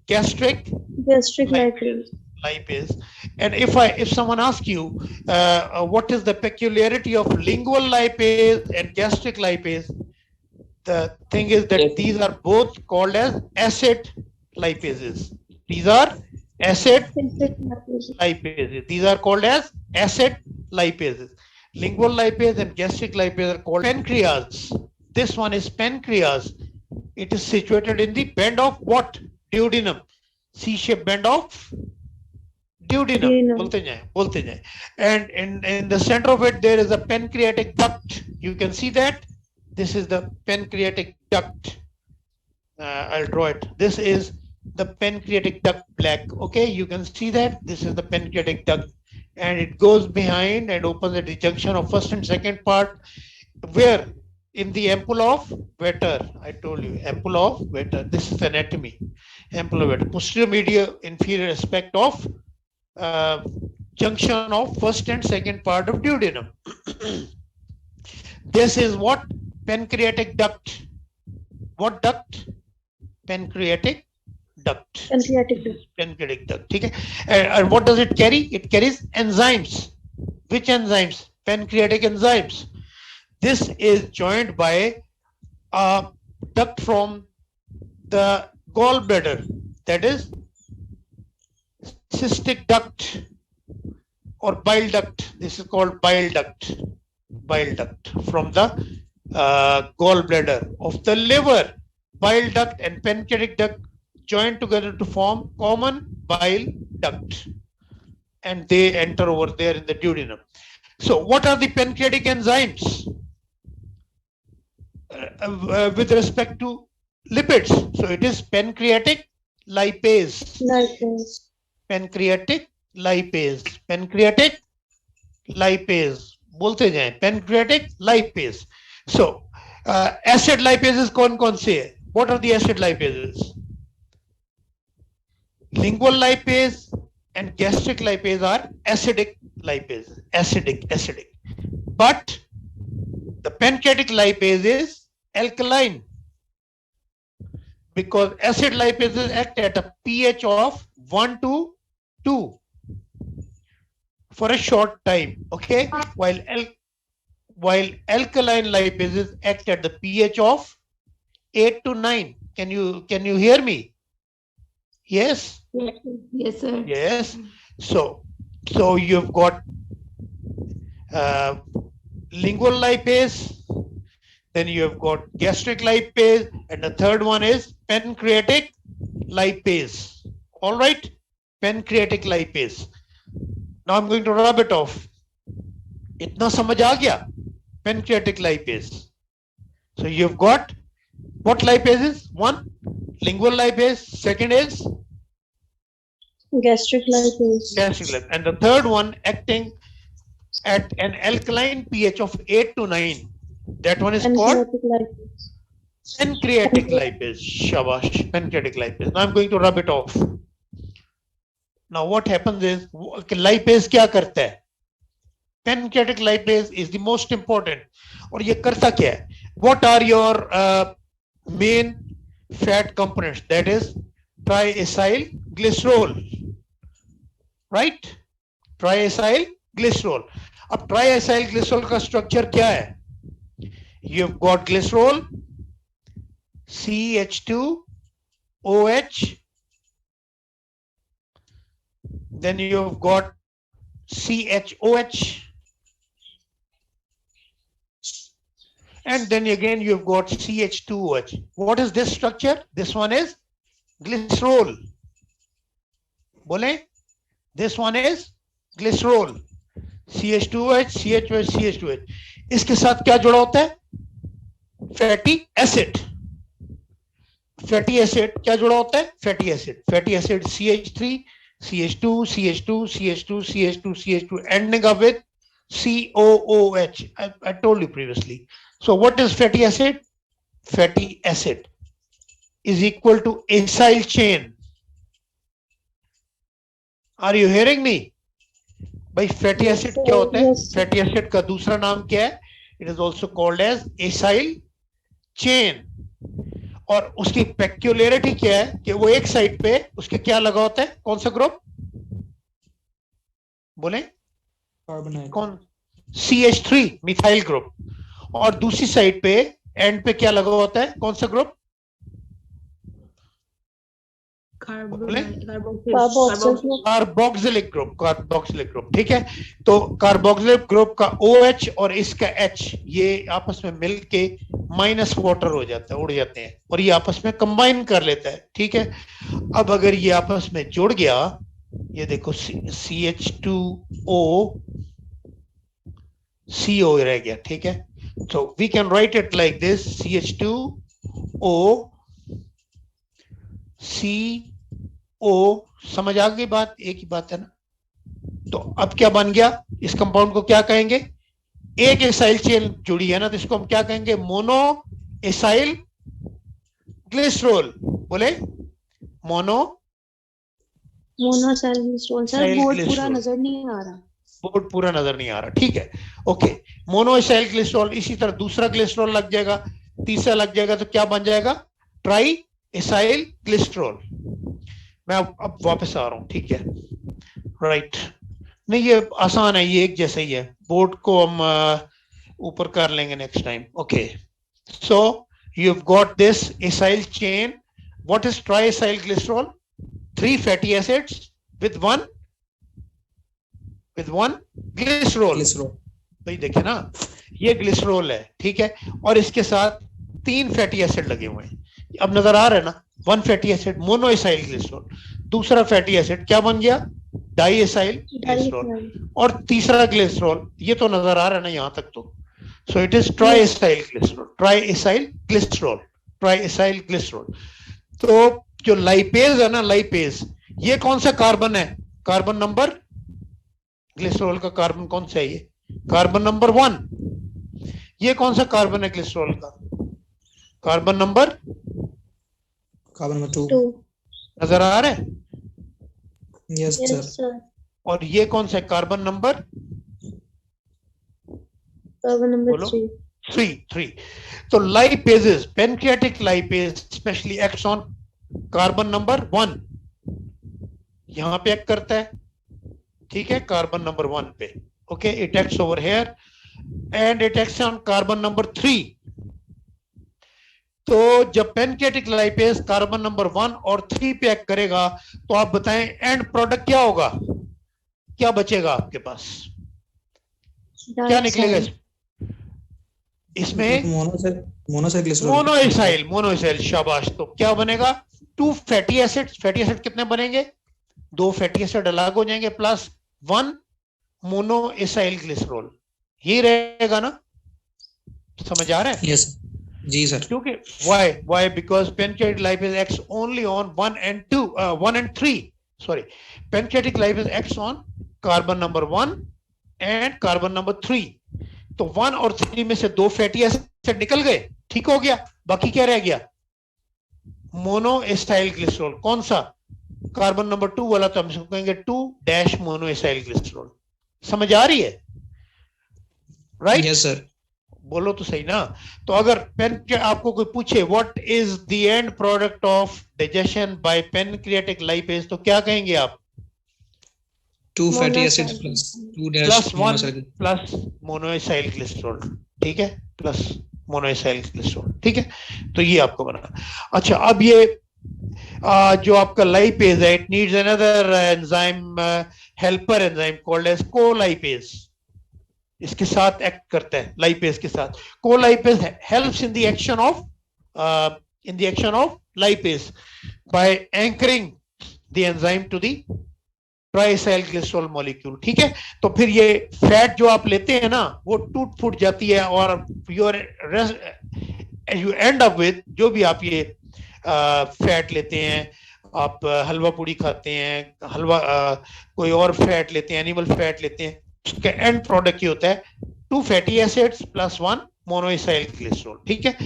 gastric Gastric lipase. lipase. Lipase. And if someone asks you what is the peculiarity of lingual lipase and gastric lipase, the thing is that Yes. these are both called as acid lipases. These are acid Gastric lipase. lipases. These are called as acid lipases. Lingual lipase and gastric lipase are called pancreas. This one is pancreas. It is situated in the band of what? Duodenum. C-shaped band of duodenum. Duodenum. बोलते जाएं. And in the center of it there is a pancreatic duct. You can see that. This is the pancreatic duct. I'll draw it. This is the pancreatic duct black. Okay, you can see that. This is the pancreatic duct, and it goes behind and opens at the junction of first and second part. Where? In the ampulla of Vetter. I told you, ampulla of Vetter. This is anatomy. Ampulla of Vetter. Posterior medial inferior aspect of uh, junction of first and second part of duodenum. This is what? Pancreatic duct. What duct? Pancreatic duct. Pancreatic duct. Pancreatic duct. Okay. And what does it carry? It carries enzymes. Which enzymes? Pancreatic enzymes. This is joined by a duct from the gallbladder, that is cystic duct or bile duct. This is called bile duct. Bile duct from the gallbladder of the liver. Bile duct and pancreatic duct join together to form common bile duct, and they enter over there in the duodenum. So what are the pancreatic enzymes with respect to lipids? So it is pancreatic lipase. Lipase. Pancreatic lipase. Pancreatic lipase. बोलते जाएं, pancreatic lipase. So acid lipases कौन से है? What are the acid lipases? Lingual lipase and gastric lipase are acidic lipase. Acidic. But the pancreatic lipase is alkaline, because acid lipases act at a pH of 1 to 2 for a short time. Okay, while alkaline lipases act at the pH of 8 to 9. Can you hear me? Yes. Yes, sir. Yes. So you've got lingual lipase, then you have got gastric lipase, and the third one is pancreatic lipase. All right, pancreatic lipase. Now I'm going to rub it off. इतना समझ आ गया? Pancreatic lipase. So you've got what lipases? One, lingual lipase. Second is Gastric lipase. gastric lipase, and the third one acting at an alkaline pH of 8 to 9. That one is called Pancreatic lipase. pancreatic lipase. Shabash, pancreatic lipase. Now I'm going to rub it off. Now what happens is, lipase क्या करता है? Pancreatic lipase is the most important. और ये करता क्या है? What are your main fat components? That is triacyl glycerol, right? Triacyl glycerol. अब triacyl glycerol का structure क्या है? You've got glycerol, CH2OH, then you've got CHOH, and then again you've got CH2OH. What is this structure? This one is glycerol. Bole? This one is glycerol. CH2OH, CHOH, CH2OH. इसके साथ क्या जुड़ा होता है? Fatty acid. Fatty acid क्या जुड़ा होता है? Fatty acid. Fatty acid CH3, CH2, CH2, CH2, CH2, CH2, ending up with COOH. I told you previously. So what is fatty acid? Fatty acid is equal to acyl chain. Are you hearing me? भाई fatty acid क्या होता है? Fatty acid का दूसरा नाम क्या है? It is also called as acyl chain. और उसकी पेक्यूलियरिटी क्या है कि वो एक साइड पे उसके क्या लगा होता है, कौन सा ग्रुप बोले, कार्बोनाइल। कौन, CH3 मिथाइल ग्रुप, और दूसरी साइड पे एंड पे क्या लगा होता है, कौन सा ग्रुप बोले, कार्बोक्सिलिक ग्रुप, कार्बोक्सिलिक ग्रुप। ठीक है, तो कार्बोक्सिलिक ग्रुप का OH और इसका H ये आपस में मिलके माइनस वाटर हो जाता है, उड़ जाते हैं और ये आपस में कंबाइन कर लेता है। ठीक है, अब अगर ये आपस में जुड़ गया, ये देखो CH2O CO रह गया। ठीक है, so we can write it like this, CH2O CO, समझ आ गई बात, एक ही बात है ना। तो अब क्या बन गया, इस कंपाउंड को क्या कहेंगे, एक एसाइल चेन जुड़ी है ना, तो इसको हम क्या कहेंगे, मोनो एसाइल ग्लिसरॉल। बोले मोनो मोनोसाइल ग्लिसरॉल। सर साइल बोर्ड पूरा ग्लिसरॉल। नजर नहीं आ रहा। बोर्ड पूरा नजर नहीं आ रहा, ठीक है, ओके, मोनोएसाइल ग्लिसरॉल। इसी तरह दूसरा ग्लिसरॉल लग जाएगा, तीसरा लग जाएगा, तो क्या बन जाएगा, ट्राई एसाइल ग्लिसरॉल। मैं अब वापस आ रहा हूं, ठीक है, राइट। नहीं ये आसान है, ये एक जैसा ही है, बोर्ड को हम ऊपर कर लेंगे next time. Okay, so you have got this acyl chain. What is try acyl glycerol, 3 fatty acids with one glycerol. भाई देखे ना, ये ग्लिसरॉल है, ठीक है, और इसके साथ 3 फैटी एसिड लगे हुए हैं। अब नजर आ रहा है ना, 1 फैटी एसिड मोनोएसाइल ग्लिसरॉल, दूसरा फैटी एसिड क्या बन गया, डाईएसाइल ग्लिसरॉल, और तीसरा ग्लिसरॉल, ये तो नजर आ रहा है ना यहां तक तो। So it is triacylglycerol, triacylglycerol, triacylglycerol. तो जो लाइपेज है ना, लाइपेज, ये कौन सा कार्बन है, कार्बन नंबर, ग्लिसरॉल का कार्बन कौन सा है, ये कार्बन नंबर 1। ये कौन सा कार्बन है ग्लिसरॉल का, कार्बन नंबर 2। नजर आ रहा है, यस सर। और ये कौन सा है, कार्बन नंबर, कार्बन नंबर बोलो, 3। 3। तो lipases, pancreatic lipase specially acts on carbon number 1, यहां पे एक्ट करता है, ठीक है, कार्बन नंबर 1 पे। Okay, it acts over here and it acts on carbon number 3। तो जब पेनक्रियाटिक लाइपेज कार्बन नंबर 1 और 3 पे एक्ट करेगा, तो आप बताएं एंड प्रोडक्ट क्या होगा, क्या बचेगा आपके पास, क्या निकलेगा इसमें, मोनोएसाइल, शाबाश। तो क्या बनेगा, 2 फैटी एसिड, फैटी एसिड कितने बनेंगे, 2 फैटी एसिड अलग हो जाएंगे, प्लस 1 मोनोएसाइल ग्लिसरॉल, ये रहेगा ना, समझ आ रहा है। यस जी सर। क्योंकि why because pancreatic lipase acts only on 1 and 3, sorry, pancreatic lipase acts on carbon number 1 and carbon number 3। तो 1 और 3 में से 2 फैटी एसिड निकल गए, ठीक हो गया, बाकी क्या रह गया, मोनोएसाइल ग्लिसरॉल। कौन सा, कार्बन नंबर 2 वाला, तो हम इसको कहेंगे 2- मोनोएसाइल ग्लिसरॉल। समझ आ रही है, राइट? Yes sir. बोलो तो सही ना। तो अगर पेन आपको कोई पूछे what is the end product of digestion by pancreatic lipase, तो क्या कहेंगे आप, 2 fatty acids plus 1 plus monoacylglycerol, ठीक है, प्लस मोनोएसाइल ग्लिसरॉल, ठीक है। तो ये आपको बना। अच्छा, अब ये जो आपका लाइपेज है, it needs another enzyme, helper enzyme called as colipase, इसके साथ एक्ट करता है, लाइपेज के साथ। Colipase helps in the action of lipase by anchoring the enzyme to the triacylglycerol molecule, ठीक है। तो फिर ये फैट जो आप लेते हैं ना, वो टूट फूट जाती है, और यू एंड अप विद, जो भी आप ये फैट लेते हैं, आप हलवा पूड़ी खाते हैं, हलवा कोई और फैट लेते हैं, एनिमल फैट लेते हैं, उसका एंड प्रोडक्ट ये होता है 2 फैटी एसिड्स प्लस 1 मोनोएसाइल ग्लिसरॉल, ठीक है।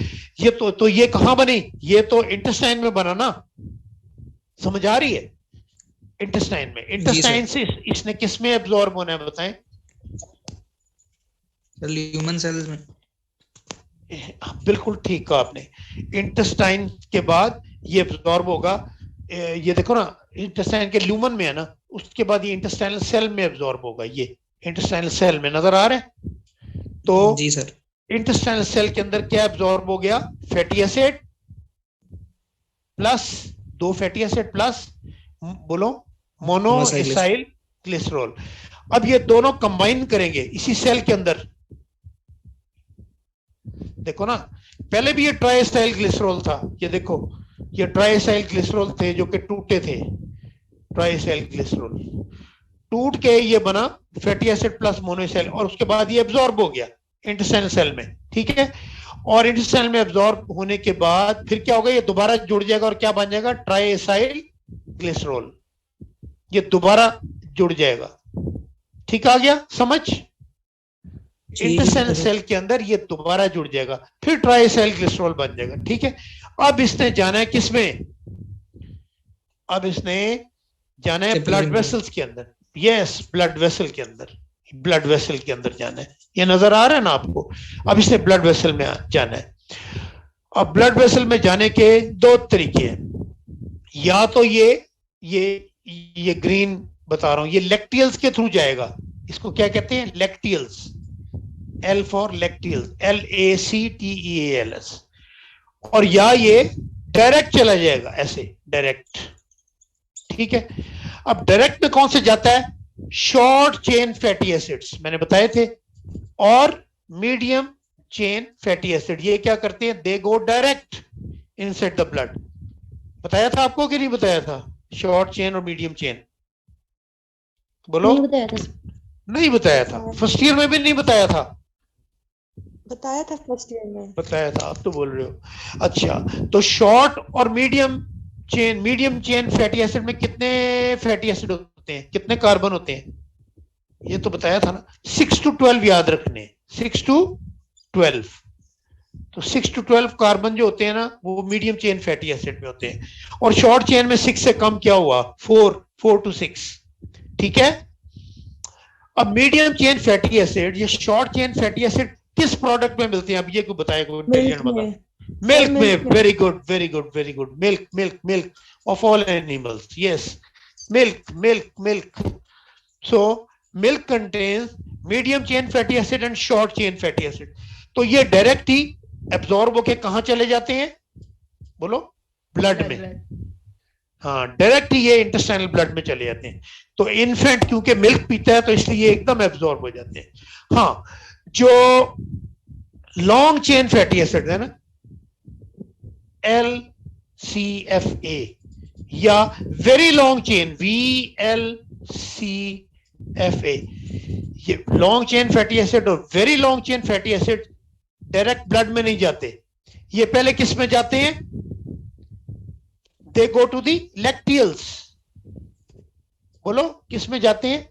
ये तो ये कहां बनी, ये तो इंटेस्टाइन में बना ना, समझ आ रही है, इंटेस्टाइन में। इंटेस्टाइन से इसने किस में एब्जॉर्ब होना है बताएं, ह्यूमन सेल्स में। बिल्कुल ठीक कहा आपने। इंटेस्टाइन के बाद ये एब्जॉर्ब होगा, ये देखो ना, इंटेस्टाइन के ल्यूमन में है ना, उसके बाद ये इंटेस्टाइनल सेल में एब्जॉर्ब होगा। ये इंटेस्टाइनल सेल में नजर आ रहा है। तो जी सर। इंटेस्टाइनल सेल के अंदर क्या एब्जॉर्ब हो गया? Fatty acid plus, 2 fatty acid plus, बोलो, मोनोएसाइल ग्लिसरॉल। अब ये दोनों कंबाइन करेंगे इसी सेल के अंदर। देखो ना, पहले भी ये ट्राइएसाइल ग्लिसरॉल था, ये देखो, ये ट्राइएसाइल ग्लिसरॉल थे जो कि टूटे थे। ट्राइएसाइल ग्लिसरॉल टूट के ये बना फैटी एसिड प्लस मोनोएसाइल, और उसके बाद ये एब्जॉर्ब हो गया इंटेस्टाइनल सेल में, ठीक है। और इंटेस्टाइनल में एब्जॉर्ब होने के बाद फिर क्या होगा? ये दोबारा जुड़ जाएगा और क्या बन जाएगा? ट्राइएसाइल ग्लिसरॉल। ये दोबारा जुड़ जाएगा। ठीक आ गया समझ? इंटेस्टाइनल सेल के अंदर ये दोबारा जुड़ जाएगा, फिर ट्राइएसाइल ग्लिसरॉल बन जाएगा, ठीक है। अब इसने जाना है किसमें? अब इसने जाना है ब्लड वेसल्स के अंदर। यस, ब्लड वेसल के अंदर, ब्लड वेसल के अंदर जाना है। ये नजर आ रहा है ना आपको? अब इसने ब्लड वेसल में जाना है। अब ब्लड वेसल में जाने के दो तरीके हैं। या तो ये ग्रीन बता रहा हूं, ये लेक्टियल्स के थ्रू जाएगा। इसको क्या कहते हैं? Lacteals. L for lacteals, LACTEALS। और या ये डायरेक्ट चला जाएगा, ऐसे डायरेक्ट, ठीक है। अब डायरेक्ट में कौन से जाता है? शॉर्ट चेन फैटी एसिड्स मैंने बताए थे, और मीडियम चेन फैटी एसिड। ये क्या करते हैं? They go direct inside the blood. बताया था आपको कि नहीं बताया था? शॉर्ट चेन और मीडियम चेन, बोलो। नहीं बताया था। नहीं बताया था, फर्स्ट ईयर में भी नहीं बताया था। बताया था फर्स्ट ईयर में। बताया था, आप तो बोल रहे हो। अच्छा, तो शॉर्ट और मीडियम चेन फैटी एसिड में कितने फैटी एसिड होते हैं? कितने कार्बन होते हैं? ये तो बताया था ना, 6 to 12 याद रखने, 6 to 12। तो 6 to 12 कार्बन जो होते हैं ना, वो मीडियम चेन फैटी एसिड में होते हैं। और शॉर्ट चेन में 6 से कम क्या हुआ? 4 to 6, ठीक है। अब मीडियम चेन फैटी एसिड, ये शॉर्ट चेन फैटी एसिड किस प्रोडक्ट में मिलते हैं? अब ये को बताया कोई इंटेलिजेंट बता। मिल्क में। Very good, very good, very good. Milk, milk, milk of all animals. Yes, milk, milk, milk. So milk contains medium chain fatty acid and short chain fatty acid. तो ये डायरेक्ट ही absorb होके कहां चले जाते हैं? बोलो, blood में। हाँ, डायरेक्ट ही ये इंटेस्टाइनल ब्लड में चले जाते हैं। तो इन्फेंट क्योंकि मिल्क पीता है तो इसलिए एकदम एब्जॉर्ब हो जाते हैं। हाँ, जो लॉन्ग चेन फैटी एसिड है ना, LCFA, या वेरी लॉन्ग चेन, VLCFA, ये लॉन्ग चेन फैटी एसिड और very long chain fatty acid direct blood में नहीं जाते। ये पहले किस में जाते हैं? They go to the lacteals. बोलो, किस में जाते हैं?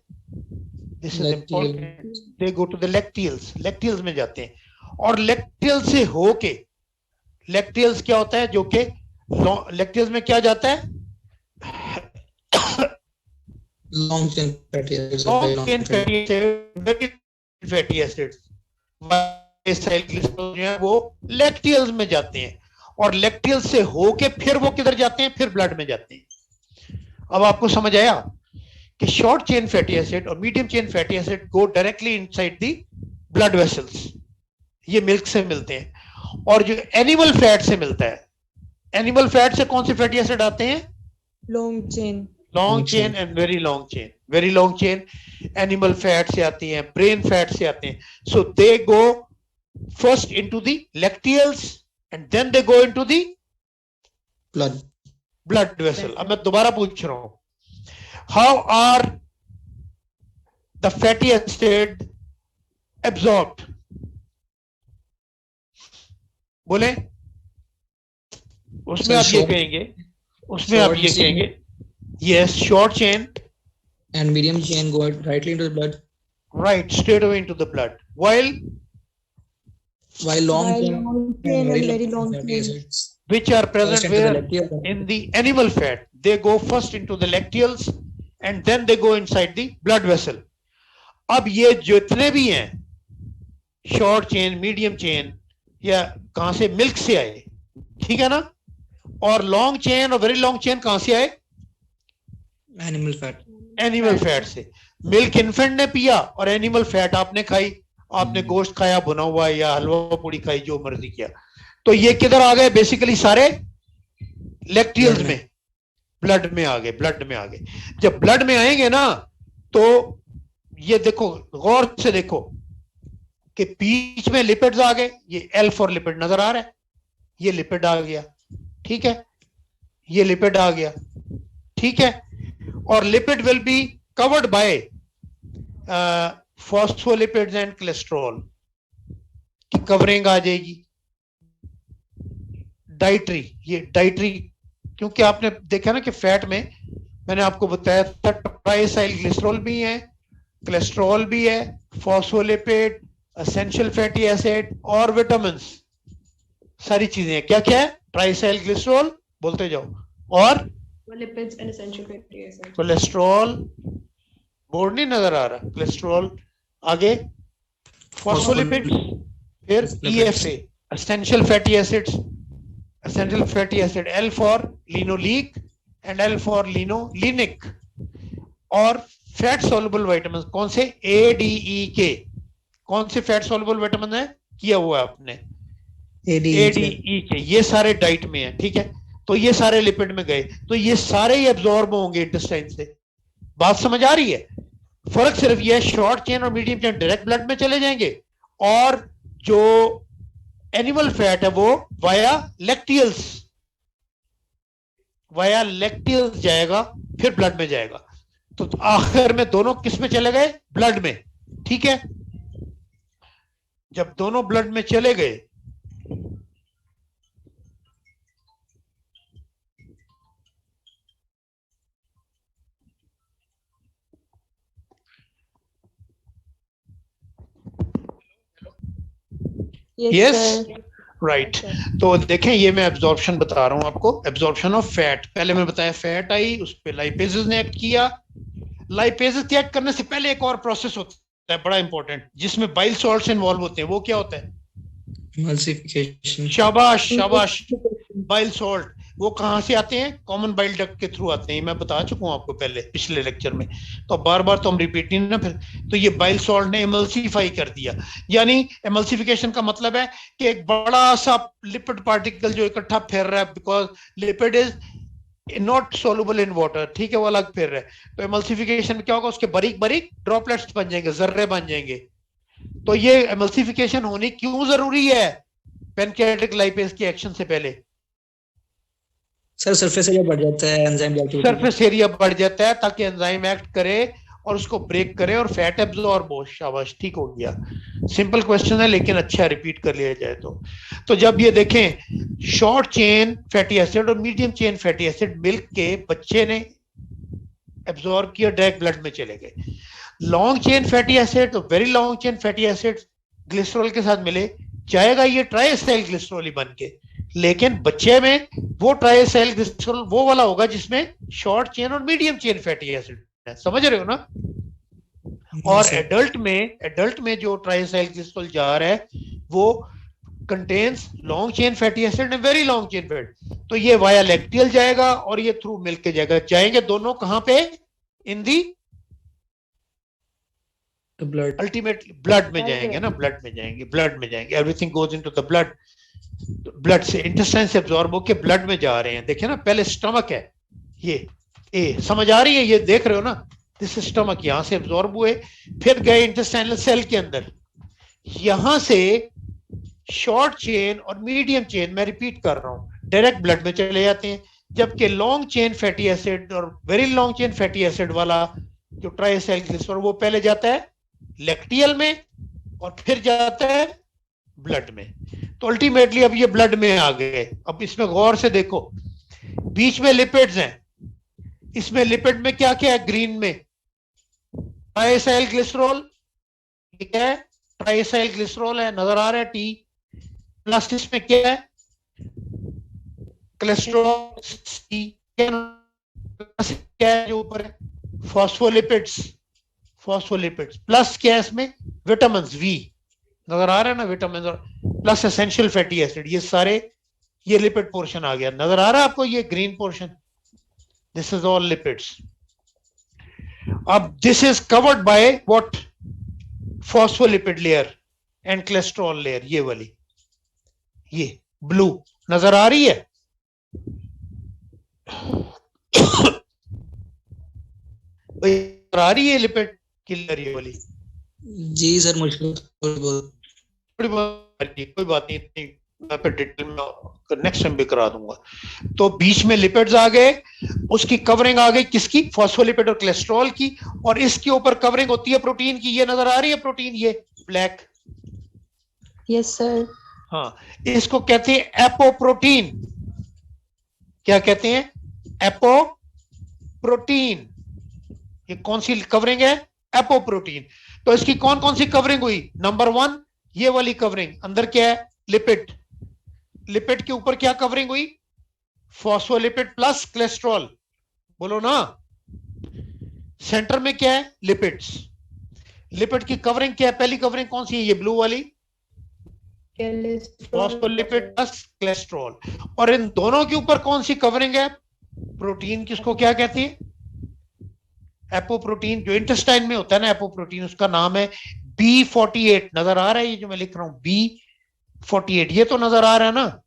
This is important. They go to the lacteals, lacteals में जाते हैं। और लेक्टियल से होके, लेक्टियल्स क्या होता है? जो कि लेक्टियल्स में क्या जाता है? Long chain fatty acid, long chain fatty acid जो है वो लेक्टियल्स में जाते हैं, और लेक्टियल से होके फिर वो किधर जाते हैं? फिर ब्लड में जाते हैं। अब आपको समझ आया कि शॉर्ट चेन फैटी एसिड और medium chain fatty acid go directly inside the blood vessels. ये मिल्क से मिलते हैं। और जो एनिमल फैट से मिलता है, एनिमल फैट से कौन से फैटी एसिड आते हैं? Long chain. Long chain and very long chain. Very long chain animal fat से आती हैं, ब्रेन फैट से आते हैं। So they go first into the lacteals and then they go into the blood vessel. अब मैं दोबारा पूछ रहा हूं, how are the fatty acid absorbed? बोले, उसमें आप ये कहेंगे, उसमें आप ये कहेंगे, yes, short chain and medium chain go directly into the blood, right, straight away into the blood, while long chain and very long fatty chain, acids which are present into the where? lacteal. In the animal fat, they go first into the lacteals and then they go inside the blood vessel. अब ये जितने भी हैं, short chain, medium chain या कहां से, milk से आए, ठीक है ना। और लॉन्ग चेन और वेरी लॉन्ग चेन कहां से आए, Animal fat. एनिमल फैट से। मिल्क इन्फेंट ने पिया और एनिमल फैट आपने खाई, आपने गोश्त खाया भुना हुआ या हलवा पूड़ी खाई, जो मर्जी किया। तो ये किधर आ गए, बेसिकली सारे लैक्टियल्स Blood में। में, ब्लड में आ गए, ब्लड में आ गए। जब ब्लड में आएंगे ना, तो ये देखो, गौर से देखो कि बीच में लिपिड्स आ गए, ये एल फॉर लिपिड नजर आ रहा है, ये लिपिड आ गया, ठीक है, ये लिपिड आ गया, ठीक है। और lipid will be covered by phospholipids and cholesterol की कवरिंग आ जाएगी। डाइटरी, ये डाइटरी, क्योंकि आपने देखा ना कि फैट में मैंने आपको बताया था ट्राइसाइल ग्लिसरॉल भी है, कोलेस्ट्रॉल भी है, फॉस्फोलिपिड, एसेंशियल फैटी एसिड और विटामिन्स, सारी चीजें हैं। क्या क्या है, ट्राइसाइल ग्लिसरॉल बोलते जाओ, और lipids and essential fatty acids. Cholesterol, board नहीं नजर आ रहा, कोलेस्ट्रॉल आगे, फॉस्फोलिपिड्स, फिर EFA, essential fatty acids, essential fatty acid, L for linoleic and L for linolenic. और फैट सॉल्युबल विटामिन कौन से, ADEK, कौन से फैट सॉल्युबल विटामिन है, किया हुआ है आपने, ADEK, ये सारे डाइट में है, ठीक है। तो ये सारे लिपिड में गए, तो ये सारे ही एब्जॉर्ब होंगे इंटेस्टाइन से। बात समझ आ रही है। फर्क सिर्फ ये है, शॉर्ट चेन और मीडियम चेन डायरेक्ट ब्लड में चले जाएंगे, और जो एनिमल फैट है वो वाया लैक्टियल्स, वाया लैक्टियल्स जाएगा, फिर ब्लड में जाएगा। तो आखिर में दोनों किस में चले गए, ब्लड में, ठीक है। जब दोनों ब्लड में चले गए, Yes, Yes. sir. राइट, तो देखें ये मैं एब्जॉर्प्शन बता रहा हूं आपको, एब्जॉर्प्शन ऑफ फैट। पहले मैं बताया फैट आई, उस पर लाइपेजेस ने एक्ट किया। लाइपेजेस के एक्ट करने से पहले एक और प्रोसेस होता है बड़ा इंपॉर्टेंट, जिसमें बाइल सॉल्ट्स इन्वॉल्व होते हैं। वो क्या होता है, Emulsification. शाबाश शाबाश, बाइल सॉल्ट। वो कहाँ से आते हैं, कॉमन बाइल डक्ट के थ्रू आते हैं, मैं बता चुका हूँ आपको पहले पिछले लेक्चर में, तो बार बार तो हम रिपीट नहीं ना फिर। तो ये बाइल सॉल्ट ने एमल्सिफाई कर दिया, यानी एमल्सिफिकेशन का मतलब है कि एक बड़ा सा लिपिड पार्टिकल जो इकट्ठा फिर रहा है, because lipid is not soluble in water, ठीक है, वो अलग फिर रहा है। तो एमल्सिफिकेशन में क्या होगा, उसके बारीक बारीक ड्रॉपलेट्स बन जाएंगे, जर्रे बन जाएंगे। तो ये एमल्सिफिकेशन होनी क्यों जरूरी है पैनक्रियाटिक लाइपेज के एक्शन से पहले, सर सरफेस एरिया बढ़ जाता है एंजाइम की एक्टिविटी। सरफेस एरिया बढ़ जाता है ताकि एंजाइम एक्ट करे और उसको ब्रेक करे और फैट एब्जॉर्ब हो। शाबाश, ठीक हो गया। सिंपल क्वेश्चन है लेकिन अच्छा रिपीट कर लिया जाए तो जब ये देखें शॉर्ट चेन फैटी एसिड और medium chain fatty acid milk के बच्चे ने एब्जॉर्ब किया, डायरेक्ट ब्लड में चले गए। लॉन्ग चेन फैटी एसिड और very long chain fatty acid glycerol के साथ मिले, जाएगा ये ट्राइएसाइल ग्लिसरॉल ही बन के, लेकिन बच्चे में वो ट्राइएसाइल ग्लिसरॉल वो वाला होगा जिसमें शॉर्ट चेन और मीडियम चेन फैटी एसिड है, समझ रहे हो ना। और एडल्ट में जो ट्राइएसाइल ग्लिसरॉल जा रहा है वो contains long chain fatty acid and very long chain fat. तो ये वाया लैक्टियल जाएगा और ये थ्रू मिल्क के जाएगा, जाएंगे दोनों कहां पे, इन दी ब्लड, अल्टीमेटली ब्लड में जाएंगे ना, ब्लड में जाएंगे, everything goes into the blood. Blood से इंटेस्टाइन से एब्जॉर्ब होके ब्लड में जा रहे हैं। देखिए ना, पहले स्टमक है, ये ए समझ आ रही है, ये देख रहे हो ना, दिस स्टमक, यहां से एब्जॉर्ब हुए, फिर गए इंटेस्टाइनल सेल के अंदर, यहां से शॉर्ट चेन और मीडियम चेन, मैं रिपीट कर रहा हूं, डायरेक्ट ब्लड में चले जाते हैं। जबकि लॉन्ग चेन फैटी एसिड और very long chain fatty acid वाला जो ट्राइएसाइल ग्लिसरॉल वो पहले जाता है लैक्टियल में और फिर जाता है ब्लड में। तो अल्टीमेटली अब ये ब्लड में आ गए। अब इसमें गौर से देखो, बीच में लिपिड्स हैं, इसमें लिपिड में क्या क्या है, ग्रीन में ट्राइएसाइल ग्लिसरॉल, ठीक है, ट्राइएसाइल ग्लिसरॉल है, नजर आ रहा है, टी प्लस इसमें क्या है, कोलेस्ट्रॉल, सी क्या है जो ऊपर है, फॉस्फोलिपिड्स प्लस क्या है इसमें, विटामिन वी, नजर आ रहा है ना, vitamin plus essential fatty acid, ये सारे, ये लिपिड पोर्शन आ गया, नजर आ रहा है आपको ये green portion, this is all lipids. अब this is covered by what, phospholipid layer and cholesterol layer, ये वाली, ये ब्लू नजर आ रही है। नजर आ रही है लिपिड की लेयर ये वाली। जी सर, मुझको थोड़ी बहुत। कोई बात नहीं, इतनी मैं फिर डिटेल में नेक्स्ट टाइम भी करा दूंगा। तो बीच में लिपिड्स आ गए, उसकी कवरिंग आ गई किसकी, फॉस्फोलिपिड और कोलेस्ट्रॉल की, और इसके ऊपर कवरिंग होती है प्रोटीन की, ये नजर आ रही है प्रोटीन, ये ब्लैक। Yes sir. हाँ, इसको कहते हैं एपोप्रोटीन। क्या कहते हैं, एपोप्रोटीन। ये कौन सी कवरिंग है, एपोप्रोटीन। तो इसकी कौन कौन सी कवरिंग हुई, नंबर 1 ये वाली कवरिंग, अंदर क्या है, लिपिड, लिपिड के ऊपर क्या कवरिंग हुई, फॉस्फोलिपिड प्लस कोलेस्ट्रॉल, बोलो ना। सेंटर में क्या है, लिपिड्स। लिपिड की कवरिंग क्या है, पहली कवरिंग कौन सी है, ये ब्लू वाली, फॉस्फोलिपिड प्लस कोलेस्ट्रॉल। और इन दोनों के ऊपर कौन सी कवरिंग है, प्रोटीन, किसको क्या कहती है, एपोप्रोटीन। जो इंटेस्टाइन में होता है ना एपोप्रोटीन, उसका नाम है B48। नजर आ रहा है ये जो मैं लिख रहा हूं, B48, ये तो नजर आ रहा है ना,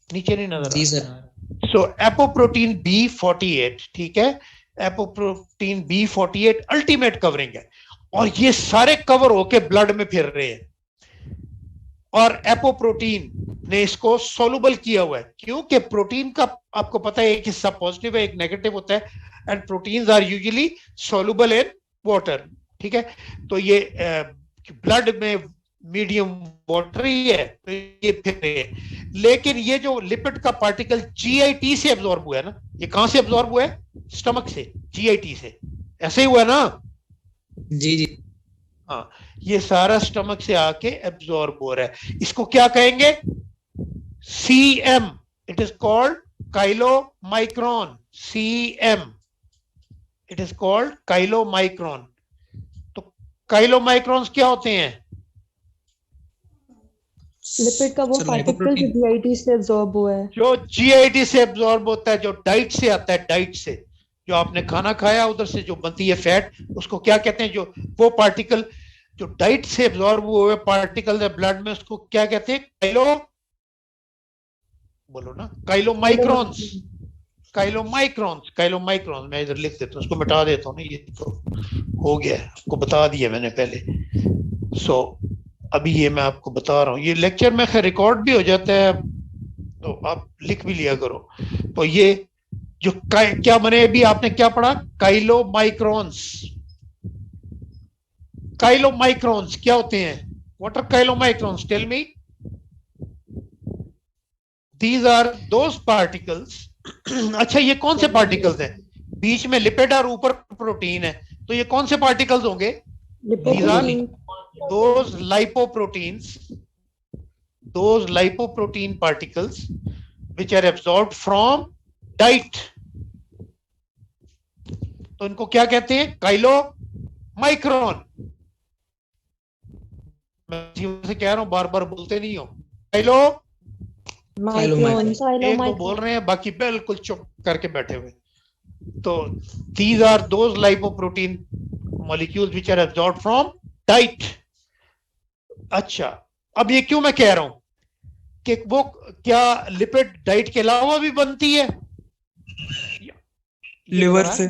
नीचे नहीं नजर जी आ सर। रहा। सो एपोप्रोटीन B48, ठीक है, एपोप्रोटीन B48 अल्टीमेट कवरिंग है, और ये सारे कवर होके ब्लड में फिर रहे हैं, और एपोप्रोटीन ने इसको सोलुबल किया हुआ है, क्योंकि प्रोटीन का आपको पता है एक हिस्सा पॉजिटिव है एक नेगेटिव होता है, and proteins are usually soluble in water, ठीक है। तो ये ब्लड में मीडियम वाटर ही है, तो ये फिर रहे हैं। लेकिन ये जो लिपिड का पार्टिकल GIT से एब्जॉर्ब हुआ है ना, ये कहां से एब्जॉर्ब हुआ है, स्टमक से, GIT से, ऐसे ही हुआ है ना। जी जी। हाँ, ये सारा स्टमक से आके एब्जॉर्ब हो रहा है, इसको क्या कहेंगे, CM, it is called chylomicron, CM, it is called chylomicron. तो काइलोमाइक्रोन्स क्या होते हैं, लिपिड का वो सर, पार्टिकल जो GIT से एब्जॉर्ब हुआ है। जो GIT से एब्जॉर्ब होता है, जो डाइट से आता है, डाइट से, जो आपने खाना खाया उधर से जो बनती है फैट, उसको क्या कहते हैं, जो वो पार्टिकल जो डाइट से एब्जॉर्ब हुए पार्टिकल है ब्लड में, उसको क्या कहते हैं, बोलो ना, काइलोमाइक्रोन्स, काइलोमाइक्रोन्स, काइलोमाइक्रोन्स। मैं इधर लिख देता हूँ, उसको मिटा देता हूँ ना, ये तो हो गया, आपको बता दिया मैंने पहले। सो अभी ये मैं आपको बता रहा हूँ, ये लेक्चर में खैर रिकॉर्ड भी हो जाता है, तो आप लिख भी लिया करो। तो ये जो क्या बने, अभी आपने क्या पढ़ा, काइलोमाइक्रोन्स। काइलोमाइक्रोन्स क्या होते हैं, what are chylomicrons, tell me. These are those particles. अच्छा, ये कौन से पार्टिकल्स हैं, बीच में लिपिड और ऊपर प्रोटीन है, तो ये कौन से पार्टिकल्स होंगे, these are those lipoproteins, those lipoprotein particles which are absorbed from diet, तो इनको क्या कहते हैं, काइलोमाइक्रोन। मैं से कह रहा हूं, बार बार बोलते नहीं हो, एक वो बोल रहे हैं, बाकी बिल्कुल चुप करके बैठे हुए। तो these are those lipoprotein molecules which are absorbed from diet। अच्छा, अब ये क्यों मैं कह रहा हूं कि वो क्या लिपिड डाइट के अलावा भी बनती है, लिवर से।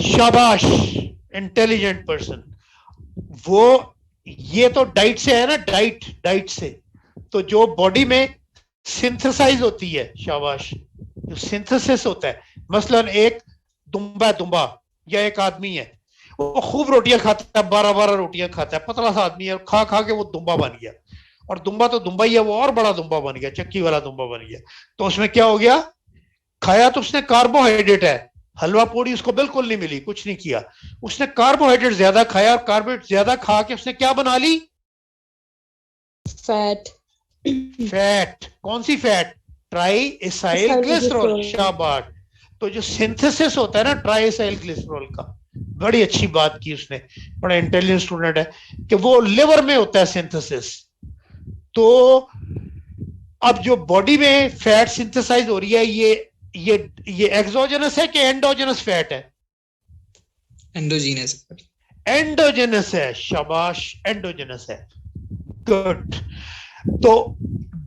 शाबाश, इंटेलिजेंट पर्सन। वो ये तो डाइट से है ना, डाइट, डाइट से, तो जो बॉडी में सिंथेसाइज होती है, शाबाश, जो सिंथेसिस होता है, मसलन एक दुम्बा या एक आदमी है, वो खूब रोटियां खाता है, 12-12 रोटियां खाता है, पतला सा आदमी है, खा खा के वो दुम्बा बन गया, और दुम्बा तो दुम्बा ही है, वो और बड़ा दुम्बा बन गया, चक्की वाला दुम्बा बन गया। तो उसमें क्या हो गया, खाया तो उसने कार्बोहाइड्रेट है, हलवा पूड़ी उसको बिल्कुल नहीं मिली, कुछ नहीं किया, उसने कार्बोहाइड्रेट ज्यादा खाया, और कार्बोहाइड्रेट ज्यादा खा के उसने क्या बना ली, फैट। फैट। कौन सी फैट, ट्राई एसाइल ग्लिसरॉल, शाबाश। तो जो सिंथेसिस होता है ना ट्राई एसाइल ग्लिसरॉल का, बड़ी अच्छी बात की उसने, बड़ा इंटेलिजेंट स्टूडेंट है, कि वो लिवर में होता है सिंथेसिस। तो अब जो बॉडी में फैट सिंथेसाइज हो रही है, ये एक्सोजेनस है कि एंडोजेनस फैट है? Endogenous sir. एंडोजेनस है, शाबाश, एंडोजेनस है, गुड। तो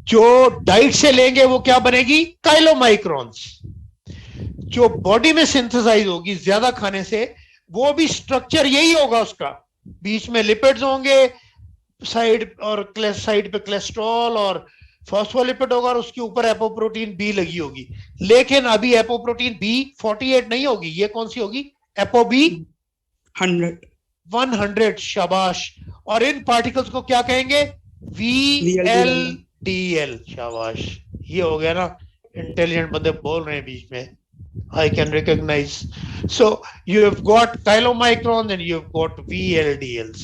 जो डाइट से लेंगे वो क्या बनेगी? काइलोमाइक्रॉन्स। जो बॉडी में सिंथेसाइज होगी ज्यादा खाने से, वो भी स्ट्रक्चर यही होगा उसका, बीच में लिपिड्स होंगे, साइड और साइड पे कोलेस्ट्रॉल और फॉस्फोलिपिड होगा, और उसके ऊपर एपोप्रोटीन बी लगी होगी। लेकिन अभी एपोप्रोटीन बी 48 नहीं होगी, ये कौन सी होगी? एपो बी 100 100, शाबाश। और इन पार्टिकल्स को क्या कहेंगे? VLDL, शाबाश। ये हो गया ना, इंटेलिजेंट बंदे बोल रहे हैं बीच में, I can recognize. So you have got chylomicrons and you have got VLDLs.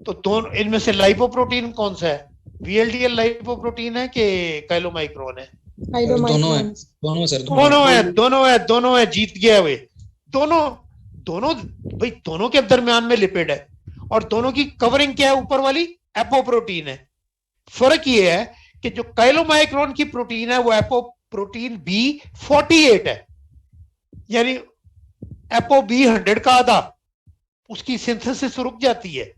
तो दोनों इनमें से लाइपोप्रोटीन कौन सा है? VLDL लाइपोप्रोटीन है कि काइलोमाइक्रोन है? दोनों है, दोनों सर, दोनों है, जीत गया वे। दोनों भाई, दोनों के दरमियान में लिपिड है, और दोनों की कवरिंग क्या है? ऊपर वाली एपोप्रोटीन है। फर्क ये है कि जो काइलोमाइक्रोन की प्रोटीन है वो एपोप्रोटीन B48 है, यानी एपो B100 का आधा, उसकी सिंथेसिस रुक जाती है।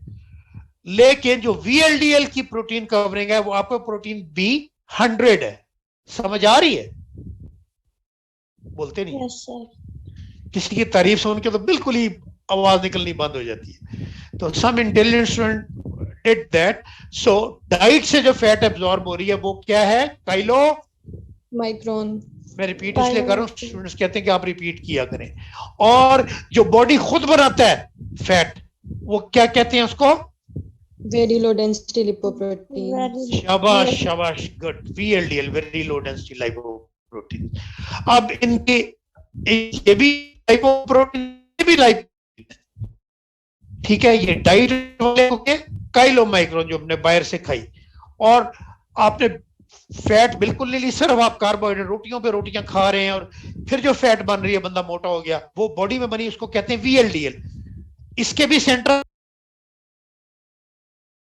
लेकिन जो VLDL की प्रोटीन कवरिंग है वो आपको प्रोटीन B100 है। समझ आ रही है? बोलते नहीं? Yes sir. किसी की तारीफ सुन के तो बिल्कुल ही आवाज निकलनी बंद हो जाती है। तो some intelligent student did that. So diet से जो फैट एब्जॉर्ब हो रही है वो क्या है? Kylo micron. मैं रिपीट इसलिए कर रहा हूं, स्टूडेंट्स कहते हैं कि आप रिपीट किया करें। और जो बॉडी खुद बनाता है फैट, वो क्या कहते हैं उसको? Very low density lipoprotein. शाबाश शाबाश, good, VLDL, very low density lipoprotein. अब इनके ये भी लाइपोप्रोटीन, ये भी लाइपोप्रोटीन, ठीक है। ये डाइट वाले हो गए काइलोमाइक्रोन जो हमने बाहर से खाई, और आपने फैट बिल्कुल नहीं ली, सिर्फ आप कार्बोहाइड्रेट रोटियों पे रोटियां खा रहे हैं, और फिर जो फैट बन रही है, बंदा मोटा हो गया, वो बॉडी में बनी, उसको कहते हैं VLDL। इसके भी सेंट्रल